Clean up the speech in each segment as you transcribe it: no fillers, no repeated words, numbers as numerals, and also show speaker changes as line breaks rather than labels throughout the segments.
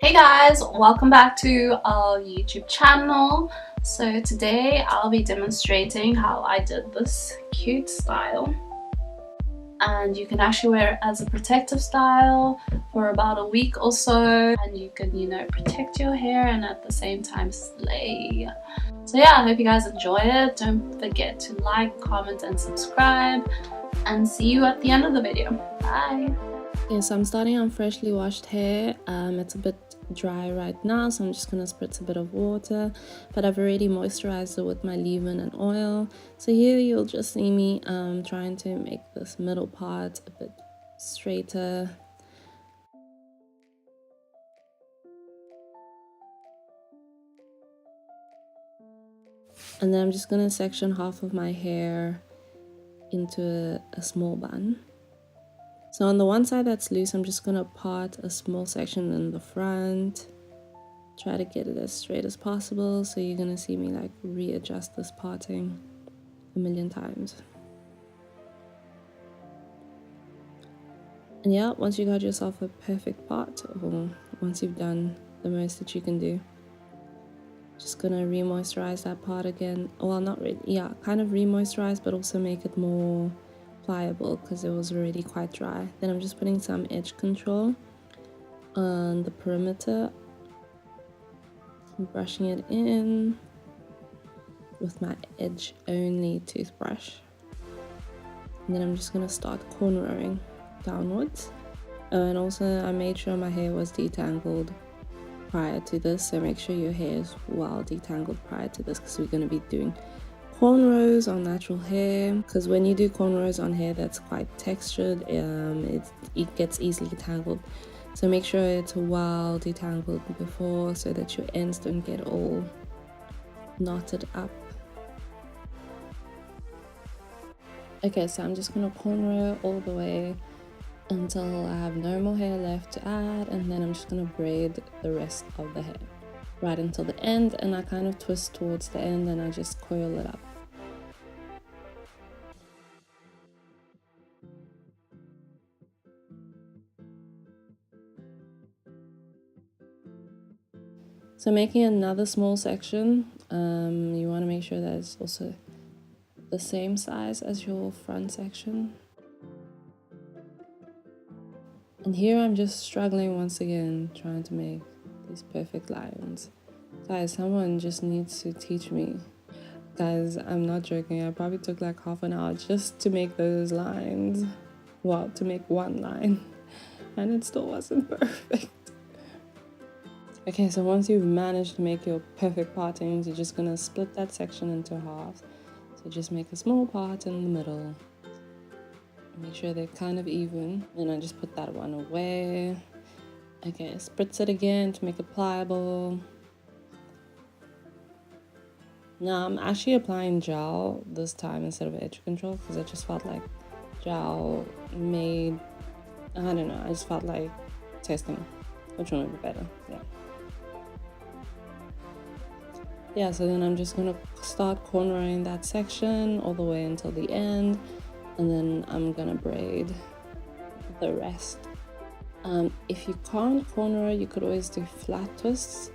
Hey guys, welcome back to our YouTube channel. So today I'll be demonstrating how I did this cute style, and you can actually wear it as a protective style for about a week or so, and you can, protect your hair and at the same time slay. So yeah, I hope you guys enjoy it. Don't forget to like, comment and subscribe, and see you at the end of the video. Bye. Okay, so I'm starting on freshly washed hair. It's a bit dry right now, so I'm just gonna spritz a bit of water, but I've already moisturized it with my leave-in and oil. So here you'll just see me trying to make this middle part a bit straighter. And then I'm just gonna section half of my hair into a small bun. So on the one side that's loose, I'm just gonna part a small section in the front. Try to get it as straight as possible. So you're gonna see me like readjust this parting a million times. And yeah, once you got yourself a perfect part, or once you've done the most that you can do, just gonna re-moisturize that part again. Well, not really, yeah, kind of re-moisturize, but also make it more pliable because it was already quite dry. Then I'm just putting some edge control on the perimeter, brushing it in with my edge only toothbrush, and then I'm just gonna start cornrowing downwards. And also I made sure my hair was detangled prior to this, so make sure your hair is well detangled prior to this, because we're going to be doing cornrows on natural hair. Because when you do cornrows on hair that's quite textured, it gets easily tangled, so make sure it's well detangled before, so that your ends don't get all knotted up. Okay, so I'm just gonna cornrow all the way until I have no more hair left to add, and then I'm just gonna braid the rest of the hair right until the end, and I kind of twist towards the end and I just coil it up. So making another small section, you want to make sure that it's also the same size as your front section. And here I'm just struggling once again, trying to make these perfect lines. Guys, someone just needs to teach me. Guys, I'm not joking, I probably took like half an hour just to make those lines. Well, to make one line, and it still wasn't perfect. Okay, so once you've managed to make your perfect partings, you're just gonna split that section into halves. So just make a small part in the middle. Make sure they're kind of even. And I just put that one away. Okay, spritz it again to make it pliable. Now I'm actually applying gel this time instead of edge control, because I just felt like gel made, I don't know, I just felt like testing which one would be better. Yeah, so then I'm just gonna start cornrowing that section all the way until the end, and then I'm gonna braid the rest. If you can't cornrow, you could always do flat twists.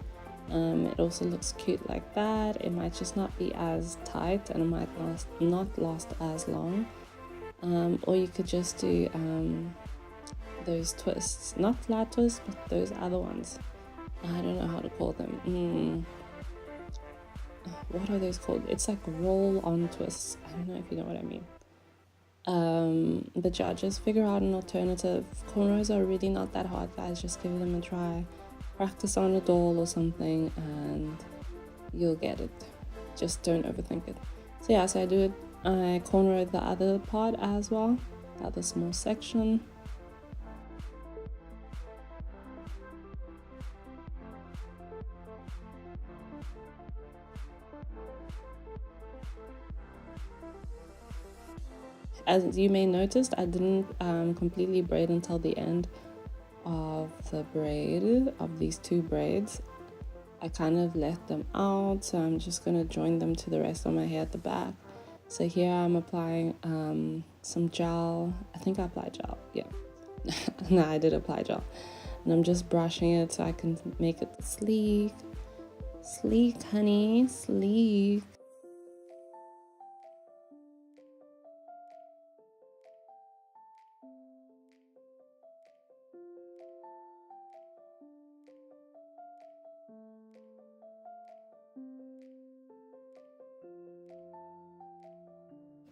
It also looks cute like that. It might just not be as tight, and it might not last as long. Or you could just do those twists, not flat twists, but those other ones. I don't know how to call them. What are those called? It's like roll-on twists. I don't know if you know what I mean. But yeah, just figure out an alternative. Cornrows are really not that hard, guys. Just give them a try. Practice on a doll or something and you'll get it. Just don't overthink it. So yeah, so I cornrow the other part as well, the other small section. As you may notice, I didn't completely braid until the end of the braid, of these two braids. I kind of left them out, so I'm just going to join them to the rest of my hair at the back. So here I'm applying some gel. I think I applied gel, yeah. No, I did apply gel. and I'm just brushing it so I can make it sleek. Sleek, honey, sleek.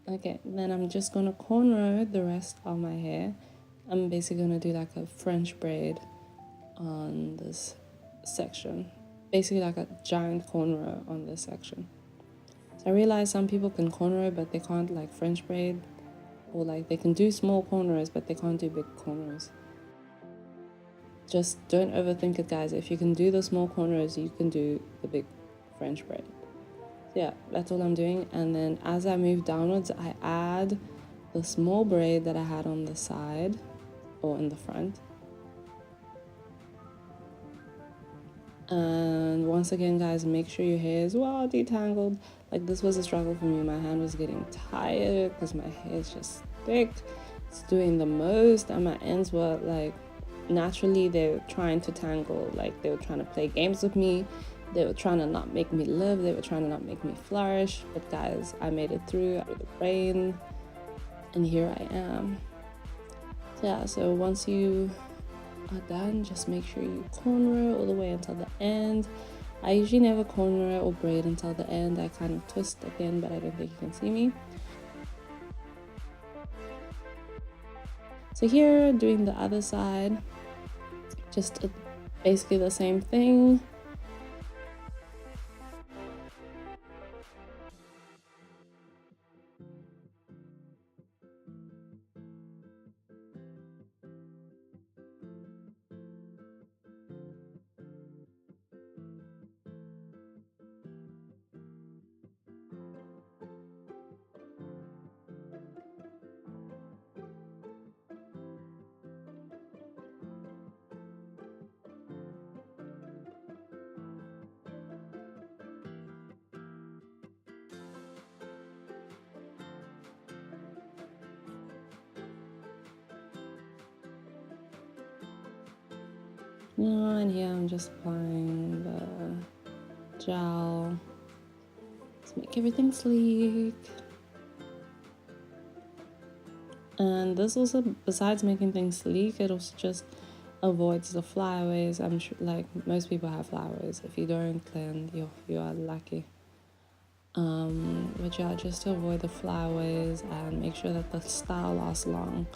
Okay, then I'm just gonna cornrow the rest of my hair. I'm basically gonna do like a French braid on this section. Basically like a giant cornrow on this section. So I realize some people can cornrow, but they can't like French braid, or like they can do small cornrows, but they can't do big cornrows. Just don't overthink it, guys. If you can do the small cornrows, you can do the big French braid. Yeah, that's all I'm doing. And then as I move downwards, I add the small braid that I had on the side or in the front. And once again, guys, make sure your hair is well detangled. Like, this was a struggle for me. My hand was getting tired because my hair is just thick. It's doing the most, and my ends were like, naturally they were trying to tangle. Like, they were trying to play games with me. They were trying to not make me live. They were trying to not make me flourish. But guys, I made it through the rain, and here I am. Yeah, so once you are done, just make sure you cornrow all the way until the end. I usually never cornrow or braid until the end. I kind of twist at the end, but I don't think you can see me. So here, doing the other side, just basically the same thing. And here I'm just applying the gel to make everything sleek. And this also, besides making things sleek, it also just avoids the flyaways. I'm sure, like, most people have flyaways. If you don't, then you are lucky. But yeah, just to avoid the flyaways and make sure that the style lasts long.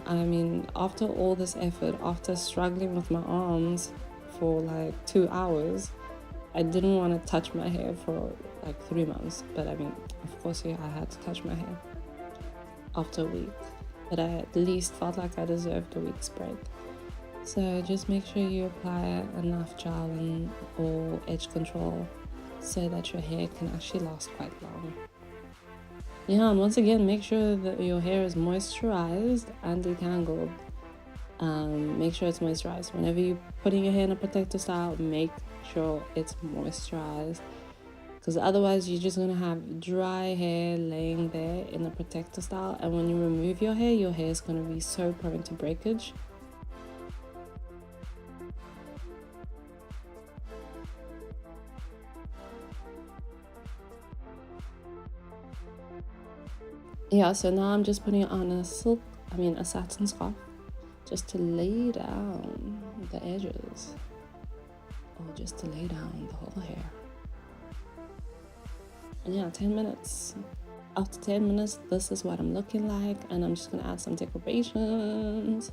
I mean, after all this effort, after struggling with my arms for like 2 hours, I didn't want to touch my hair for like 3 months. But I mean, of course, yeah, I had to touch my hair after a week. But I at least felt like I deserved a week's break. So just make sure you apply enough gel or edge control so that your hair can actually last quite long. Yeah, and once again, make sure that your hair is moisturized and detangled. Make sure it's moisturized. Whenever you're putting your hair in a protector style, make sure it's moisturized. Because otherwise, you're just going to have dry hair laying there in a protector style. And when you remove your hair is going to be so prone to breakage. Yeah, so now I'm just putting it on a satin scarf, just to lay down the edges, or just to lay down the whole hair. And yeah, 10 minutes. After 10 minutes, this is what I'm looking like, and I'm just gonna add some decorations.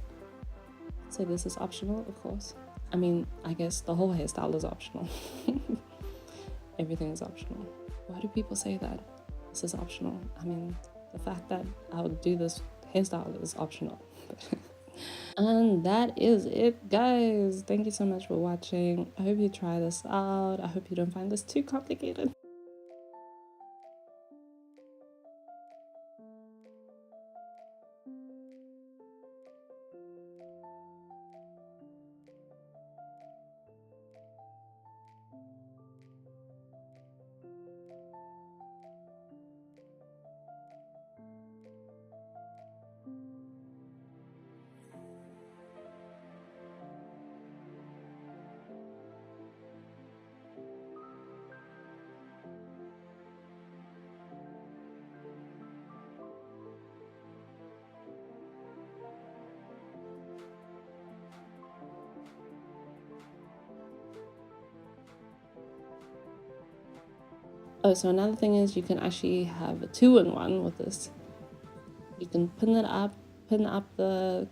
So this is optional, of course. I mean, I guess the whole hairstyle is optional. Everything is optional. Why do people say that this is optional? I mean, the fact that I would do this hairstyle is optional. And that is it, guys. Thank you so much for watching. I hope you try this out. I hope you don't find this too complicated. Oh, so another thing is you can actually have a 2-in-1 with this. You can pin up the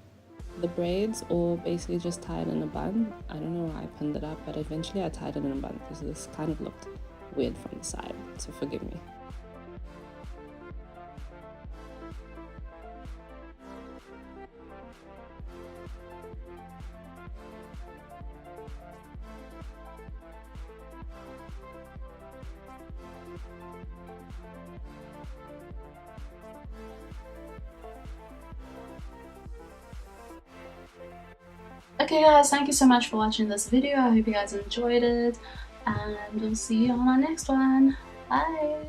braids, or basically just tie it in a bun. I don't know why I pinned it up, but eventually I tied it in a bun because this kind of looked weird from the side, so forgive me.
Okay guys, thank you so much for watching this video. I hope you guys enjoyed it, and we'll see you on our next one. Bye!